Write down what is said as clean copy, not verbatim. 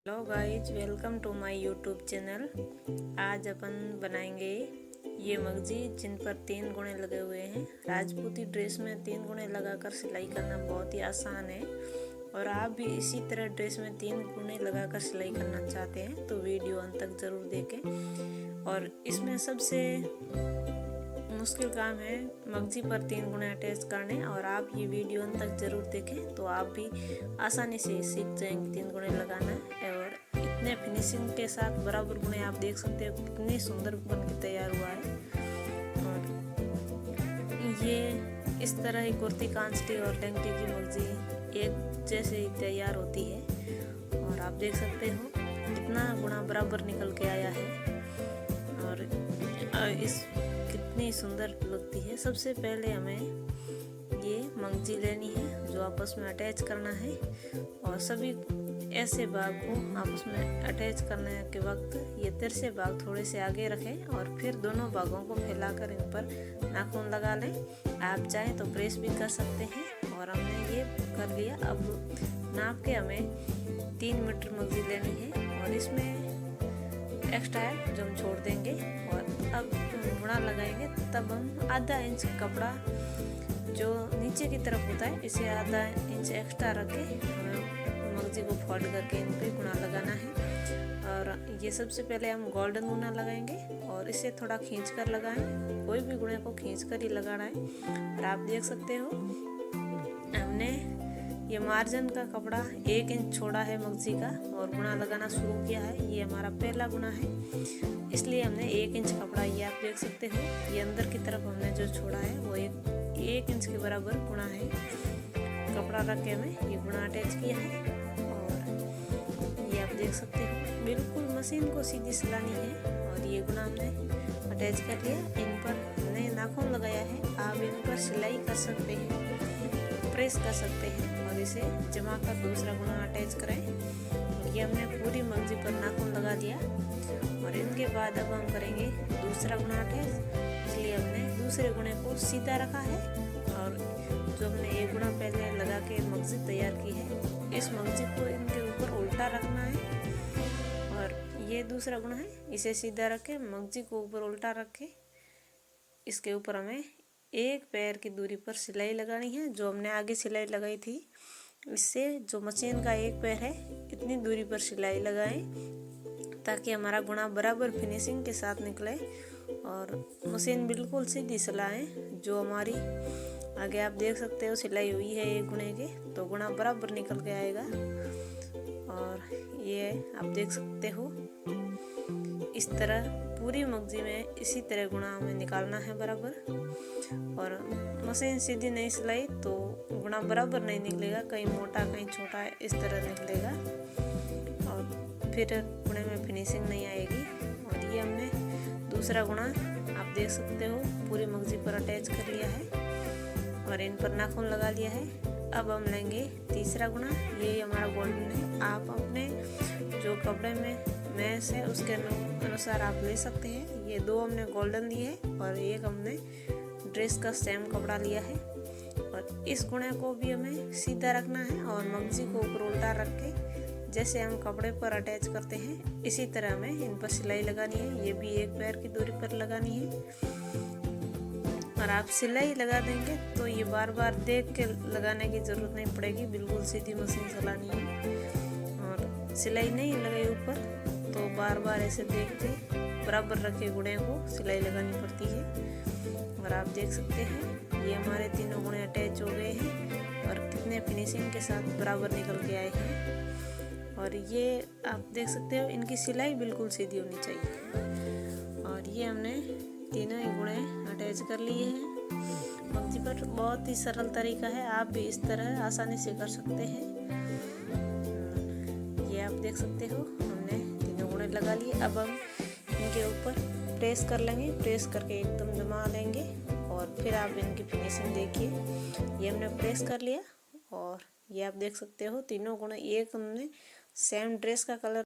Hello guys, welcome to my YouTube channel. आज अपन बनाएंगे ये मगजी जिन पर 3 गुणे लगे हुए हैं। राजपूती ड्रेस में 3 गुणे लगाकर सिलाई करना बहुत ही आसान है और आप भी इसी तरह ड्रेस में 3 गुणे लगाकर सिलाई करना चाहते हैं तो वीडियो अंत तक ज़रूर देखें। और इसमें सबसे मुश्किल काम है मगजी पर 3 गुणे अटैच करने, और आप ये वीडियो अंत तक ज़रूर देखें तो आप भी आसानी से सीख जाएंगे 3 गुणे लगाना। और इतने फिनिशिंग के साथ बराबर गुणे आप देख सकते हो कितनी सुंदर बन के तैयार हुआ है। और ये इस तरह ही कुर्ती कांचटी और लंगटी की मगजी एक जैसे ही तैयार होती है। और आप देख सकते हो कितना गुणा बराबर निकल के आया है और इस कितनी सुंदर लगती है। सबसे पहले हमें ये मंगजी लेनी है जो आपस में अटैच करना है, और सभी ऐसे भाग को आपस में अटैच करने के वक्त ये तिरछे भाग थोड़े से आगे रखें और फिर दोनों भागों को फैलाकर इन पर नाखून लगा लें। आप चाहें तो प्रेस भी कर सकते हैं। और हमने ये कर लिया। अब नाप के हमें 3 मीटर मगजी लेनी है और इसमें एक्स्ट्रा है जो हम छोड़ देंगे। और अब बुना लगाएंगे तब हम आधा इंच कपड़ा जो नीचे की तरफ होता है इसे आधा इंच एक्स्ट्रा रख के हमें मगजी को फोल्ड करके इन पे गुना लगाना है। और ये सबसे पहले हम गोल्डन गुना लगाएंगे और इसे थोड़ा खींच कर लगाएं। कोई भी गुणे को खींच कर ही लगाना है। और आप देख सकते हो हमने ये मार्जिन का कपड़ा 1 इंच छोड़ा है मगजी का और गुना लगाना शुरू किया है। ये हमारा पहला गुना है, इसलिए हमने 1 इंच कपड़ा, ये आप देख सकते हो ये अंदर की तरफ हमने जो छोड़ा है वो 1 इंच के बराबर गुना है। कपड़ा रख के हमें ये गुना अटैच किया है। और ये आप देख सकते हो बिल्कुल मशीन को सीधी सिलानी है। और ये गुना हमने अटैच कर लिया। इन पर हमने नाखून लगाया है। आप इन पर सिलाई कर सकते हैं, प्रेस कर सकते हैं और इसे जमा कर दूसरा गुना अटैच करें। ये हमने पूरी मगजी पर नाखून लगा दिया। और इनके बाद अब हम करेंगे दूसरा गुना अटैच, इसलिए हमने दूसरे गुणे को सीधा रखा है। और जो हमने एक गुना पहले लगा के मगजी तैयार की है इस मगजी को इनके ऊपर उल्टा रखना है। और ये दूसरा गुना है, इसे सीधा रख के मगजी को ऊपर उल्टा रख के इसके ऊपर हमें 1 पैर की दूरी पर सिलाई लगानी है। जो हमने आगे सिलाई लगाई थी इससे जो मशीन का 1 पैर है इतनी दूरी पर सिलाई लगाएं ताकि हमारा गुणा बराबर फिनिशिंग के साथ निकले और मशीन बिल्कुल सीधी सिलाएं। जो हमारी आगे आप देख सकते हो सिलाई हुई है 1 गुणे के, तो गुणा बराबर निकल के आएगा। और ये आप देख सकते हो इस तरह पूरी मगजी में इसी तरह गुणा हमें निकालना है बराबर। और मशीन सीधी नहीं सिलाई तो गुणा बराबर नहीं निकलेगा, कहीं मोटा कहीं छोटा इस तरह निकलेगा और फिर गुणे में फिनिशिंग नहीं आएगी। और ये हमने दूसरा गुणा आप देख सकते हो पूरी मगजी पर अटैच कर लिया है और इन पर नाखून लगा लिया है। अब हम लेंगे तीसरा गुणा। ये हमारा गोल्डन है। आप अपने जो कपड़े में मैच है उसके अनुसार आप ले सकते हैं। ये 2 हमने गोल्डन लिए है और 1 हमने ड्रेस का सेम कपड़ा लिया है। और इस गुणे को भी हमें सीधा रखना है और मगजी को ऊपर उल्टा रख के जैसे हम कपड़े पर अटैच करते हैं इसी तरह हमें इन पर सिलाई लगानी है। ये भी 1 पैर की दूरी पर लगानी है। और आप सिलाई लगा देंगे तो ये बार बार देख के लगाने की ज़रूरत नहीं पड़ेगी, बिल्कुल सीधी मशीन चलानी है। और सिलाई नहीं लगाई ऊपर तो बार बार ऐसे देख के बराबर रखे गुणे को सिलाई लगानी पड़ती है। और आप देख सकते हैं ये हमारे तीनों गुणे अटैच हो गए हैं और कितने फिनिशिंग के साथ बराबर निकल के आए हैं। और ये आप देख सकते हो इनकी सिलाई बिल्कुल सीधी होनी चाहिए। और ये हमने तीनों ही गुणे अटैच कर लिए हैं मगजी पर। बहुत ही सरल तरीका है, आप भी इस तरह आसानी से कर सकते हैं। ये आप देख सकते हो हमने तीनों गुणे लगा लिए। अब हम इनके ऊपर प्रेस कर लेंगे, प्रेस करके एकदम जमा लेंगे और फिर आप इनकी फिनिशिंग देखिए। ये हमने प्रेस कर लिया और ये आप देख सकते हो तीनों गुणे। एक हमने सेम ड्रेस का कलर